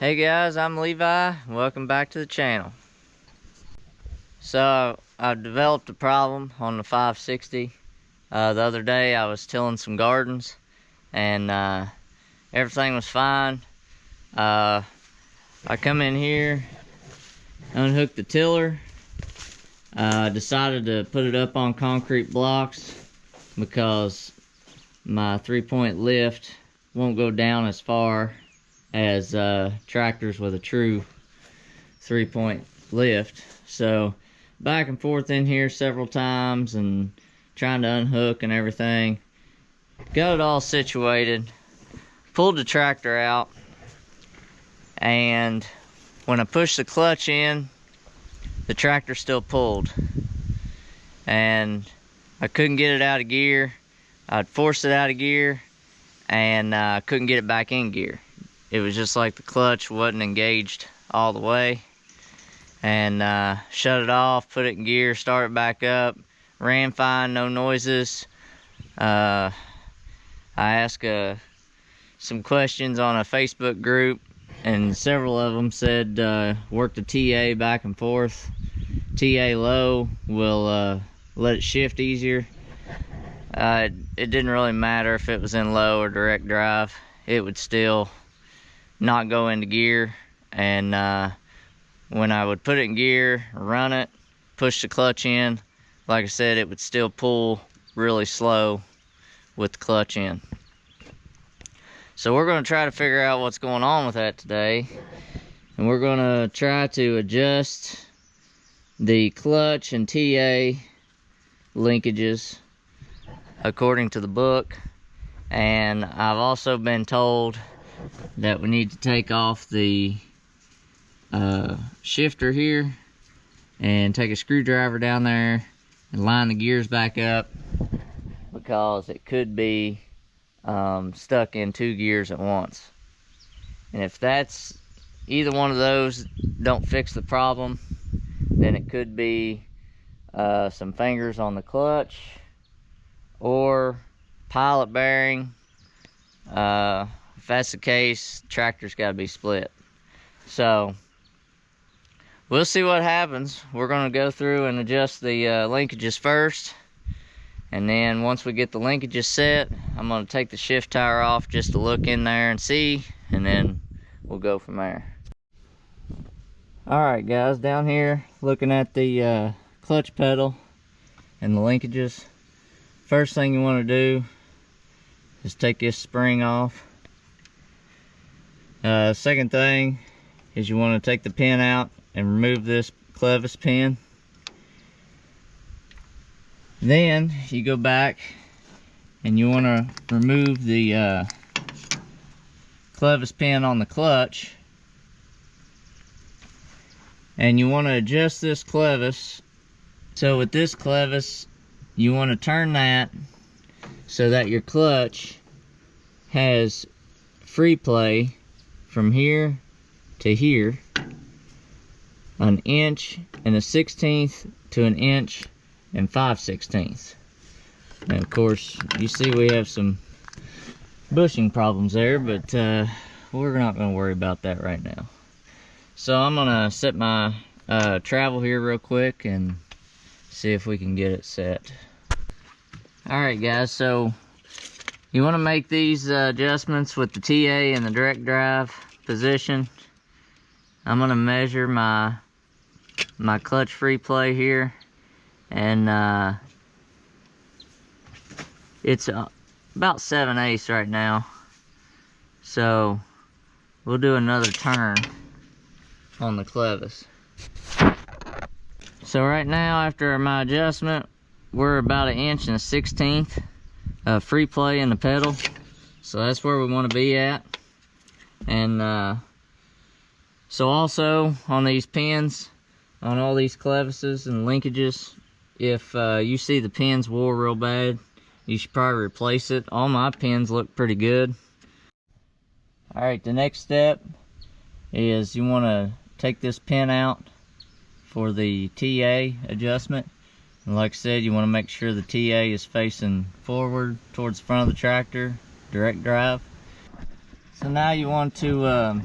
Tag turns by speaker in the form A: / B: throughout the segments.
A: Hey guys, I'm Levi. Welcome back to the channel. So I've developed a problem on the 560. The other day I was tilling some gardens and everything was fine. I come in here, unhooked the tiller, decided to put it up on concrete blocks because my 3-point lift won't go down as far as tractors with a true 3-point lift. So back and forth in here several times and trying to unhook and everything. Got it all situated, pulled the tractor out, and when I pushed the clutch in, the tractor still pulled and I couldn't get it out of gear. I'd forced it out of gear and couldn't get it back in gear. It was just like the clutch wasn't engaged all the way. And shut it off, put it in gear, start it back up. Ran fine, no noises. I asked some questions on a Facebook group, and several of them said work the TA back and forth. TA low will let it shift easier. It didn't really matter if it was in low or direct drive. It would still not go into gear, and when I would put it in gear, run it, push the clutch in, like I said, it would still pull really slow with the clutch in. So we're going to try to figure out what's going on with that today, and we're going to try to adjust the clutch and TA linkages according to the book. And I've also been told that we need to take off the shifter here and take a screwdriver down there and line the gears back up, because it could be stuck in 2 gears at once. And if that's either one of those don't fix the problem, then it could be some fingers on the clutch or pilot bearing. If that's the case, tractor's got to be split. So we'll see what happens. We're going to go through and adjust the linkages first, and then once we get the linkages set, I'm going to take the shift tire off just to look in there and see, and then we'll go from there. Alright guys, down here looking at the clutch pedal and the linkages. First thing you want to do is take this spring off. Second thing is you want to take the pin out and remove this clevis pin. Then you go back and you want to remove the clevis pin on the clutch, and you want to adjust this clevis. So with this clevis, you want to turn that so that your clutch has free play from here to here, 1 inch and 1/16 to 1 inch and 5/16. And of course, you see we have some bushing problems there, but we're not going to worry about that right now. So I'm going to set my travel here real quick and see if we can get it set. Alright guys, so you want to make these adjustments with the TA and the direct drive position. I'm going to measure my clutch free play here, and it's about 7/8 right now. So we'll do another turn on the clevis. So right now, after my adjustment, we're about 1 inch and 1/16 of free play in the pedal. So that's where we want to be at. And so also on these pins, on all these clevises and linkages, if you see the pins wore real bad, you should probably replace it. All my pins look pretty good. Alright, the next step is you want to take this pin out for the TA adjustment. And like I said, you want to make sure the TA is facing forward towards the front of the tractor, direct drive. So now you want to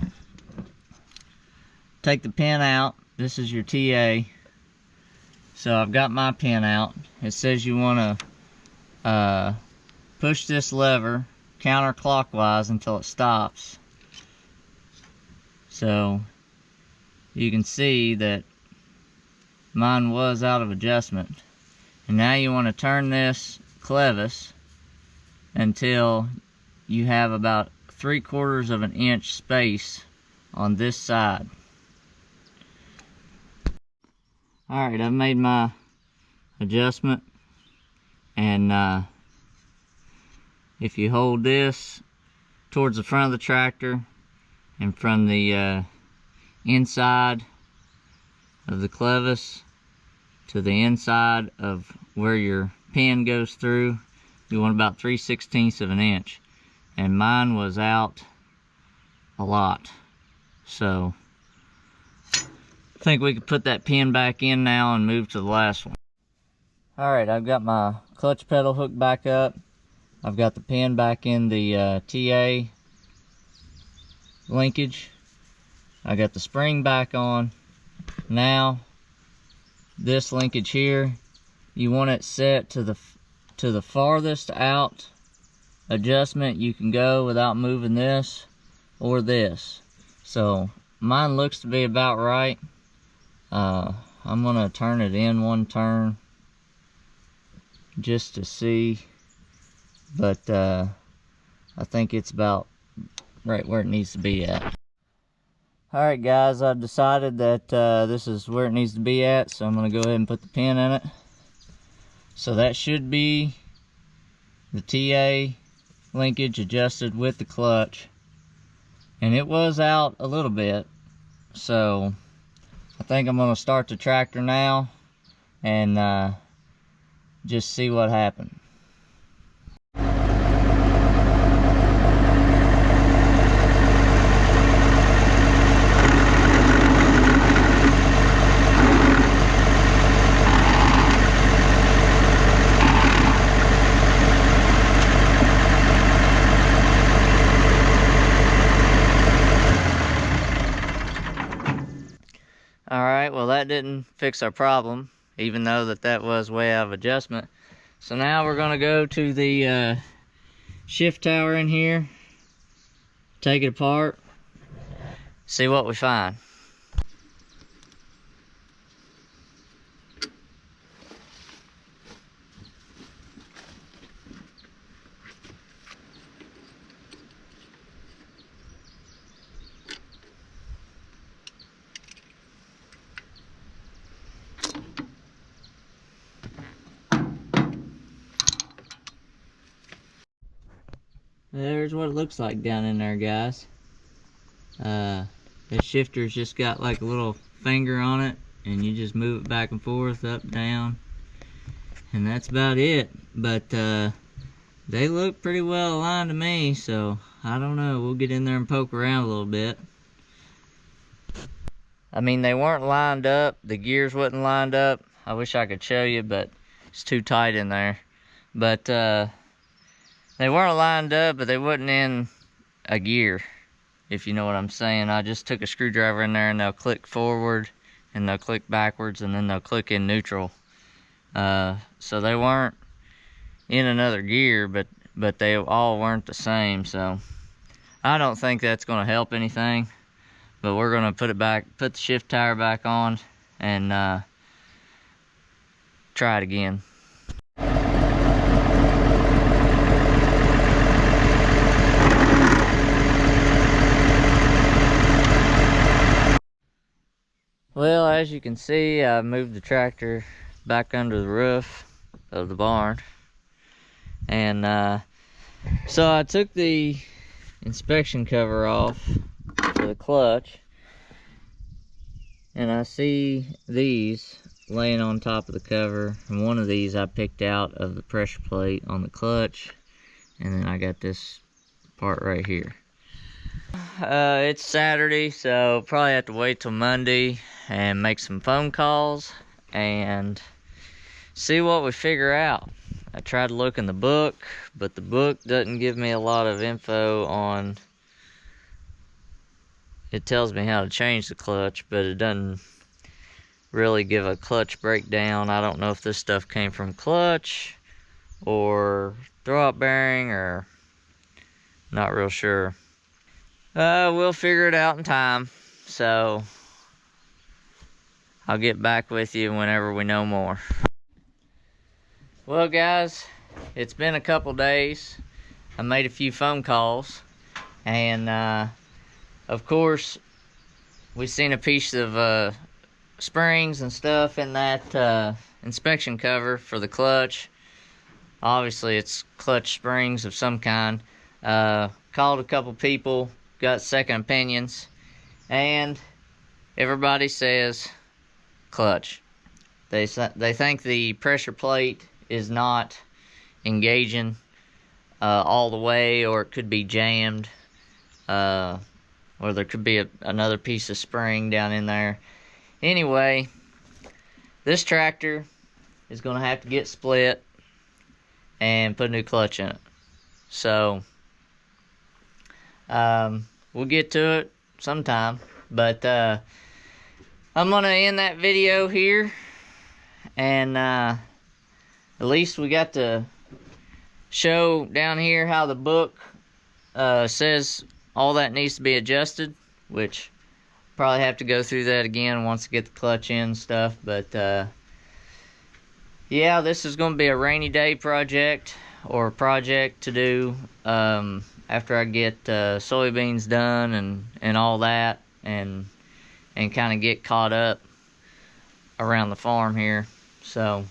A: take the pin out. This is your TA. So I've got my pin out. It says you want to push this lever counterclockwise until it stops. So you can see that mine was out of adjustment. And now you want to turn this clevis until you have about 3/4 of an inch space on this side. Alright, I've made my adjustment, and if you hold this towards the front of the tractor and from the inside of the clevis to the inside of where your pin goes through, you want about 3/16 of an inch, and mine was out a lot. So I think we could put that pin back in now and move to the last one. Alright, I've got my clutch pedal hooked back up. I've got the pin back in the TA linkage. I got the spring back on. Now this linkage here, you want it set to the farthest out adjustment you can go without moving this or this. So mine looks to be about right. I'm gonna turn it in one turn just to see, but I think it's about right where it needs to be at. Alright guys, I've decided that this is where it needs to be at, so I'm gonna go ahead and put the pin in it. So that should be the TA linkage adjusted with the clutch, and it was out a little bit, so I think I'm gonna start the tractor now and just see what happens. Alright, well that didn't fix our problem, even though that was way out of adjustment. So now we're going to go to the shift tower in here, take it apart, see what we find. There's what it looks like down in there, guys. The shifter's just got like a little finger on it, and you just move it back and forth, up, down, and that's about it. But they look pretty well aligned to me, so I don't know. We'll get in there and poke around a little bit. I mean, they weren't lined up. The gears wasn't lined up. I wish I could show you, but it's too tight in there. But they weren't lined up, but they wasn't in a gear, if you know what I'm saying. I just took a screwdriver in there, and they'll click forward, and they'll click backwards, and then they'll click in neutral. So they weren't in another gear, but they all weren't the same. So I don't think that's going to help anything. But we're going to put the shift tire back on, and try it again. Well, as you can see, I moved the tractor back under the roof of the barn, and so I took the inspection cover off for the clutch, and I see these laying on top of the cover, and one of these I picked out of the pressure plate on the clutch, and then I got this part right here. It's Saturday, so probably have to wait till Monday and make some phone calls and see what we figure out. I tried to look in the book, but the book doesn't give me a lot of info on it tells me how to change the clutch, but it doesn't really give a clutch breakdown. I don't know if this stuff came from clutch or throwout bearing, or not real sure. We'll figure it out in time, so I'll get back with you whenever we know more. Well guys, it's been a couple days. I made a few phone calls, and of course we seen a piece of springs and stuff in that inspection cover for the clutch. Obviously it's clutch springs of some kind. Called a couple people, got second opinions, and everybody says clutch. They think the pressure plate is not engaging all the way, or it could be jammed, or there could be another piece of spring down in there. Anyway, this tractor is going to have to get split and put a new clutch in it. So we'll get to it sometime, but I'm going to end that video here, and at least we got to show down here how the book says all that needs to be adjusted, which probably have to go through that again once I get the clutch in and stuff. But yeah, this is going to be a rainy day project, or a project to do after I get soybeans done and all that, and kind of get caught up around the farm here. So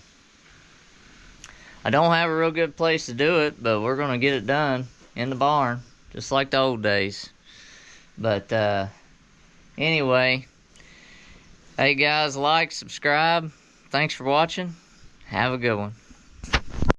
A: I don't have a real good place to do it, but we're going to get it done in the barn, just like the old days. But anyway, hey guys, like, subscribe. Thanks for watching. Have a good one.